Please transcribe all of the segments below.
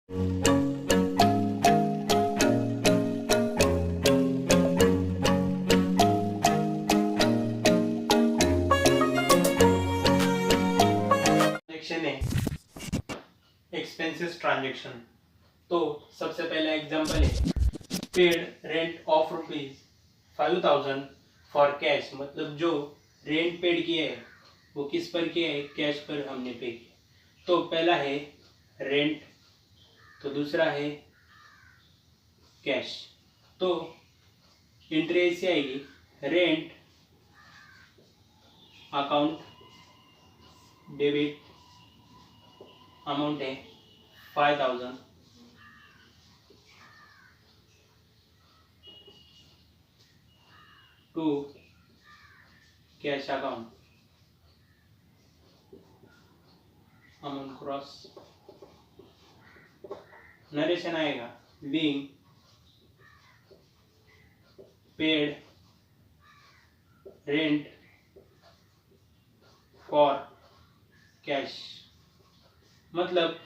Transaction है expenses transaction. तो सबसे पहला एग्जांपल है paid rent of ₹5,000 for cash, मतलब जो रेंट पेड किया है वो किस पर किया है, कैश पर हमने पे किया। तो पहला है रेंट, तो दूसरा है कैश। तो एंट्री ऐसी आएगी, रेंट अकाउंट डेबिट, अमाउंट है 5,000 to cash account, amount cross. Narration आएगा being paid rent for cash, मतलब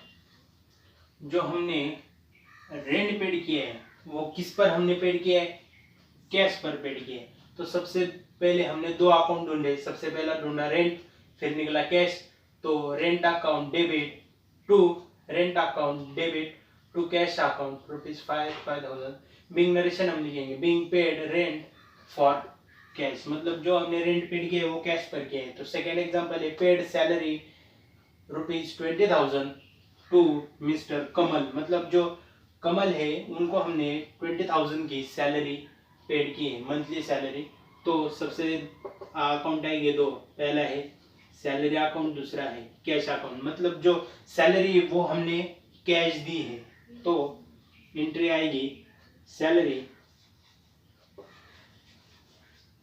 जो हमने रेंट पेड किया है वो किस पर हमने पेड किया है, कैश पर पेड किया है। तो सबसे पहले हमने दो अकाउंट ढूंढे, सबसे पहला ढूंढा रेंट, फिर निकला कैश। तो rent account debit to rent account debit to cash account ₹5,000। Being narration हम लिखेंगे being paid rent for cash, मतलब जो हमने रेंट पेड किया है वो कैश पर किया है। तो सेकेंड एग्जांपल है पेड सैलरी ₹20,000 टू मिस्टर कमल, मतलब जो कमल है उनको हमने 20,000 की सैलरी पेड की है, मंथली सैलरी। तो सबसे अकाउंट आएंगे दो, पहला है सैलरी अकाउंट, दूसरा है कैश अकाउंट, मतलब जो सैलरी वो हमने कैश दी है। तो एंट्री आएगी salary,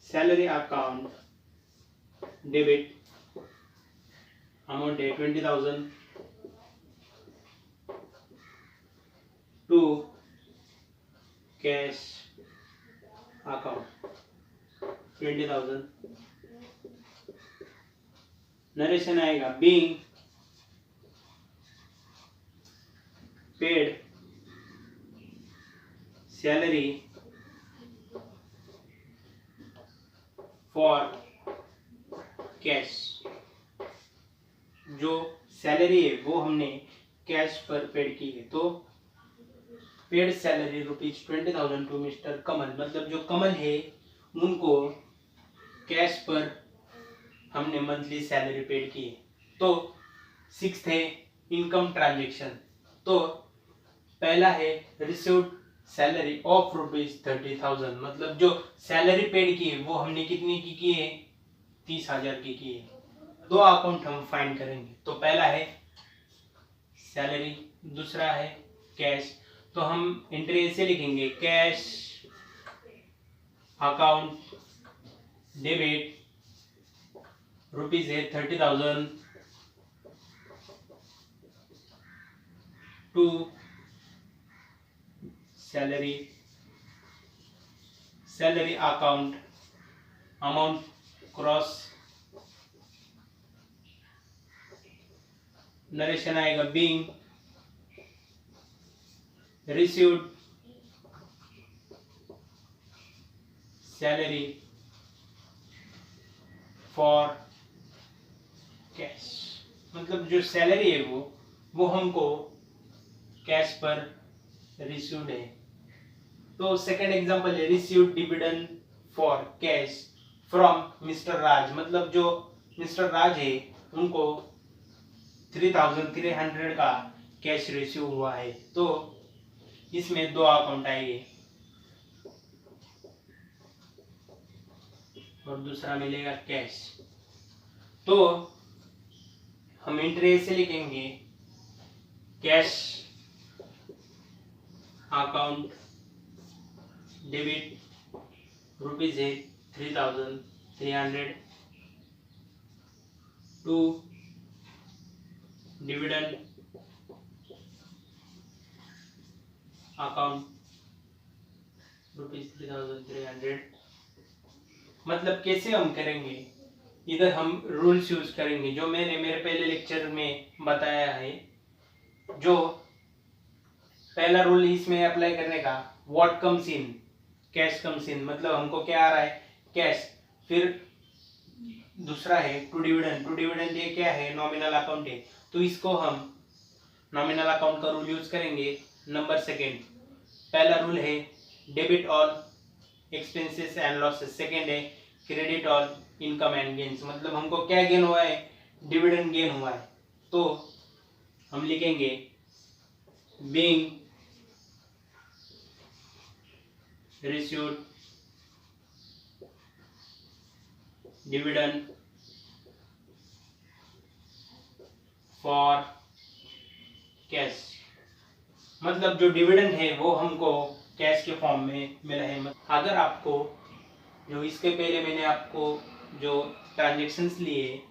salary account debit, amount है 20,000 टू कैश अकाउंट 20,000। नरेशन आएगा being paid salary for cash, जो सैलरी है वो हमने कैश पर पेड की है। तो पेड सैलरी ₹20,000 टू मिस्टर कमल, मतलब जो कमल है उनको कैश पर हमने मंथली सैलरी पेड की है। तो सिक्स्थ है इनकम ट्रांजेक्शन। तो पहला है रिसीव्ड सैलरी ऑफ ₹30,000, मतलब जो सैलरी पेड की है वो हमने कितनी की है, 30,000 की है। दो अकाउंट हम फाइंड करेंगे, तो पहला है सैलरी, दूसरा है कैश। तो हम एंट्री ऐसे लिखेंगे कैश अकाउंट डेबिट रुपीज है 30,000 to salary, salary account amount cross. Narration आएगा being received salary for cash, मतलब जो सैलरी है वो हमको कैश पर रिसीव्ड है। तो सेकंड एग्जांपल है received dividend for cash from mister Raj, मतलब जो मिस्टर राज है उनको 3,300 का कैश रिसीव हुआ है। तो इसमें दो अकाउंट आएंगे और दूसरा मिलेगा कैश। तो हम एंट्री से लिखेंगे कैश अकाउंट डेबिट रुपीज है 3,300 टू डिविडेंड अकाउंट ₹3,300। मतलब कैसे हम करेंगे, इधर हम रूल्स यूज करेंगे जो मैंने मेरे पहले लेक्चर में बताया है। जो पहला रूल इसमें अप्लाई करने का, what comes in, cash comes in, मतलब हमको क्या आ रहा है, कैश। फिर दूसरा है टू डिविडेंड, टू डिविडेंड ये क्या है, नॉमिनल अकाउंट है, तो इसको हम नॉमिनल अकाउंट का रूल यूज करेंगे। नंबर सेकेंड, पहला रूल है debit all expenses and losses, second है credit all income and gains, मतलब हमको क्या गेन हुआ है, डिविडेंड गेन हुआ है, तो हम लिखेंगे being received dividend for cash, मतलब जो डिविडेंड है वो हमको कैश के फॉर्म में मिला है। अगर आपको जो इसके पहले मैंने आपको जो ट्रांजेक्शन्स लिए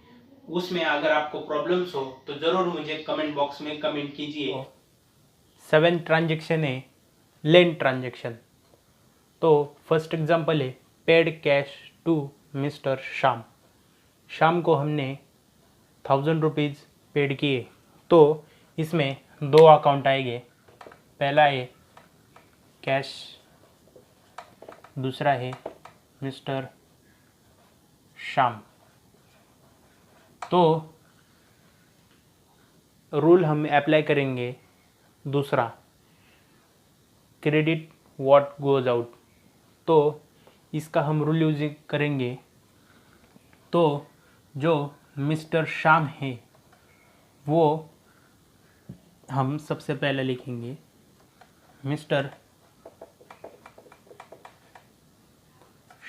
उसमें अगर आपको प्रॉब्लम्स हो तो ज़रूर मुझे कमेंट बॉक्स में कमेंट कीजिए। 7 ट्रांजेक्शन है लेन ट्रांजेक्शन। तो फर्स्ट एग्जांपल है paid cash to Mr Shyam. Shyam को हमने 1000 रुपीज़ पेड किए, तो इसमें दो अकाउंट आएंगे, पहला है कैश, दूसरा है मिस्टर श्याम। तो रूल हम अप्लाई करेंगे दूसरा, क्रेडिट व्हाट गोज आउट, तो इसका हम रूल यूज करेंगे। तो जो मिस्टर श्याम है वो हम सबसे पहले लिखेंगे Mr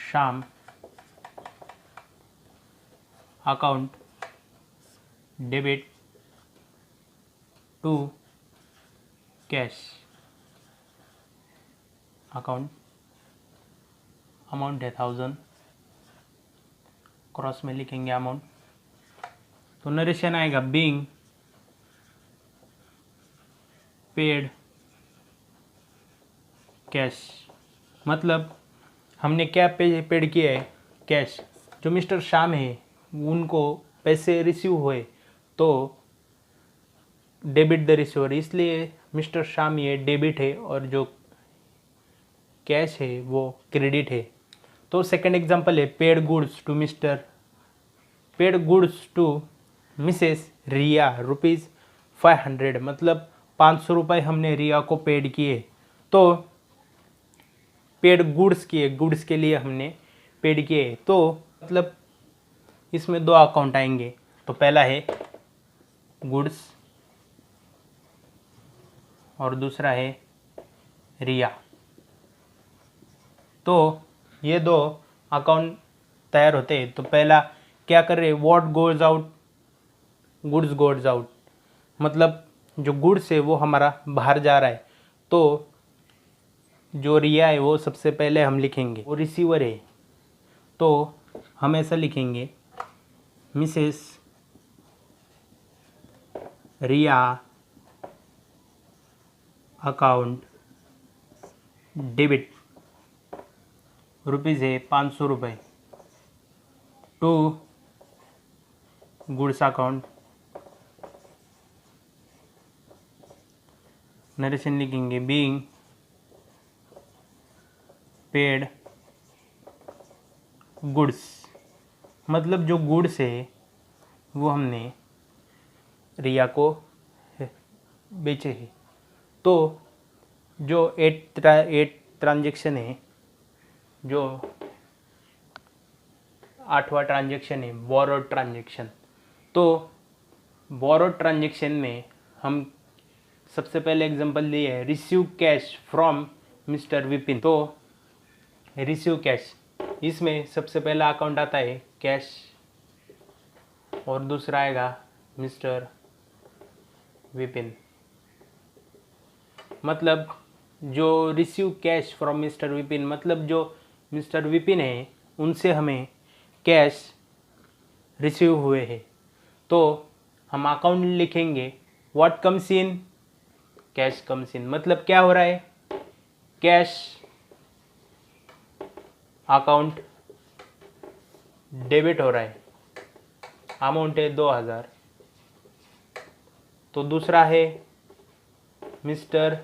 Shyam account debit to cash account, amount है 1000, क्रॉस में लिखेंगे अमाउंट। तो नरेशन आएगा बीइंग पेड कैश, मतलब हमने क्या पेड किया है, कैश। जो मिस्टर श्याम है उनको पैसे रिसीव हुए तो डेबिट द रिसीवर, इसलिए मिस्टर श्याम ये डेबिट है और जो कैश है वो क्रेडिट है। तो सेकंड एग्जांपल है paid goods to Mrs Riya rupees 500, मतलब 500 रुपये हमने रिया को पेड किए। तो पेड गुड्स किए, गुड्स के लिए हमने पेड किए, तो मतलब इसमें दो अकाउंट आएंगे, तो पहला है गुड्स और दूसरा है रिया। तो ये दो अकाउंट तैयार होते हैं, तो पहला क्या कर रहे हैं, what goes out, goods goes out, मतलब जो गुड्स है वो हमारा बाहर जा रहा है, तो जो रिया है वो सबसे पहले हम लिखेंगे, वो रिसीवर है, तो हम ऐसा लिखेंगे मिसेस रिया अकाउंट डेबिट रुपीज़ है 500 रुपये टू गुड्स अकाउंट, नरेशन लिखेंगे बीइंग पेड गुड्स, मतलब जो गुड्स है वो हमने रिया को बेचे हैं। तो जो 8 ट्रांजेक्शन है, जो 8वां ट्रांजेक्शन है बोरोड ट्रांजेक्शन। तो बोरोड ट्रांजेक्शन में हम सबसे पहले एग्जांपल लिए है receive cash from mister Vipin. तो रिसीव कैश, इसमें सबसे पहला अकाउंट आता है कैश और दूसरा आएगा मिस्टर विपिन, मतलब जो receive cash from mister Vipin, मतलब जो मिस्टर विपिन है उनसे हमें कैश रिसीव हुए हैं, तो हम अकाउंट लिखेंगे what comes in, cash comes in, मतलब क्या हो रहा है, कैश अकाउंट डेबिट हो रहा है, अमाउंट है 2000। तो दूसरा है मिस्टर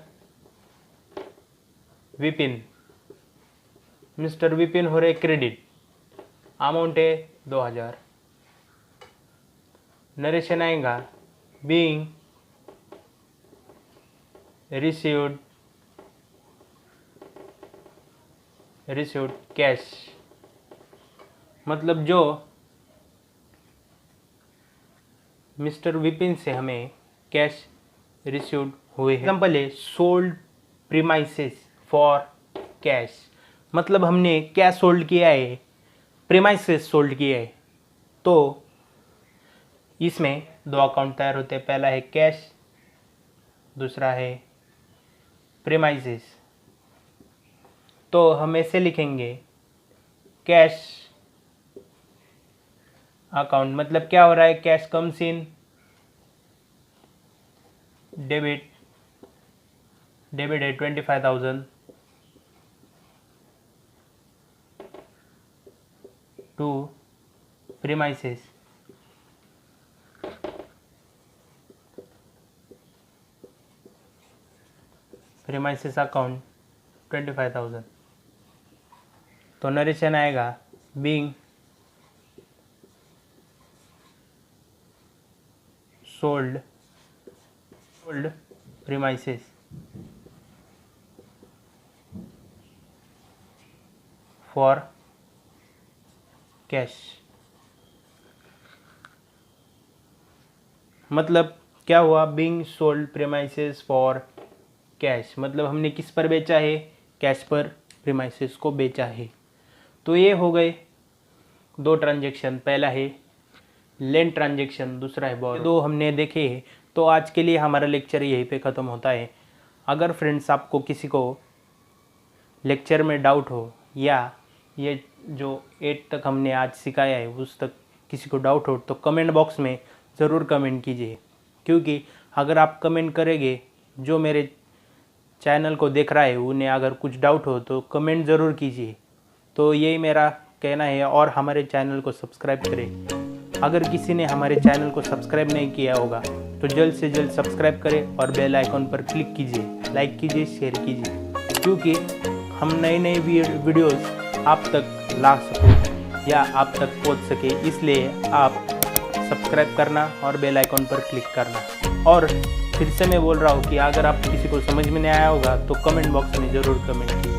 विपिन, मिस्टर विपिन हो रहे क्रेडिट, अमाउंट है 2000। नरेशन आएगा बीइंग रिसीव्ड कैश, मतलब जो मिस्टर विपिन से हमें कैश रिसीव्ड हुए हैं। एग्जाम्पल है सोल्ड प्रीमाइसेस फॉर कैश, मतलब हमने क्या सोल्ड किया है, प्रीमाइसेस सोल्ड किया है। तो इसमें दो अकाउंट तैयार होते हैं, पहला है कैश, दूसरा है प्रीमाइसेस। तो हम ऐसे लिखेंगे कैश अकाउंट, मतलब क्या हो रहा है, कैश कम्स इन, डेबिट है 25,000 टू प्रीमाइसेस, अकाउंट 25,000। तो नरेशन आएगा being sold premises for cash, मतलब क्या हुआ, being sold premises for cash, मतलब हमने किस पर बेचा है, कैश पर प्रीमाइसेस को बेचा है। तो ये हो गए दो ट्रांजेक्शन, पहला है लेंड ट्रांजेक्शन, दूसरा है बोरो। दो हमने देखे हैं। तो आज के लिए हमारा लेक्चर यहीं पे ख़त्म होता है। अगर फ्रेंड्स आपको किसी को लेक्चर में डाउट हो, या ये जो 8 तक हमने आज सिखाया है उस तक किसी को डाउट हो, तो कमेंट बॉक्स में ज़रूर कमेंट कीजिए, क्योंकि अगर आप कमेंट करेंगे, जो मेरे चैनल को देख रहा है उन्हें अगर कुछ डाउट हो तो कमेंट ज़रूर कीजिए। तो यही मेरा कहना है, और हमारे चैनल को सब्सक्राइब करें। अगर किसी ने हमारे चैनल को सब्सक्राइब नहीं किया होगा तो जल्द से जल्द सब्सक्राइब करें और बेल आइकॉन पर क्लिक कीजिए, लाइक कीजिए, शेयर कीजिए, क्योंकि हम नए नए वीडियोस आप तक ला सकें या आप तक पहुंच सके, इसलिए आप सब्सक्राइब करना और बेल आइकॉन पर क्लिक करना। और फिर से मैं बोल रहा हूँ कि अगर आप किसी को समझ में नहीं आया होगा तो कमेंट बॉक्स में ज़रूर कमेंट कीजिए।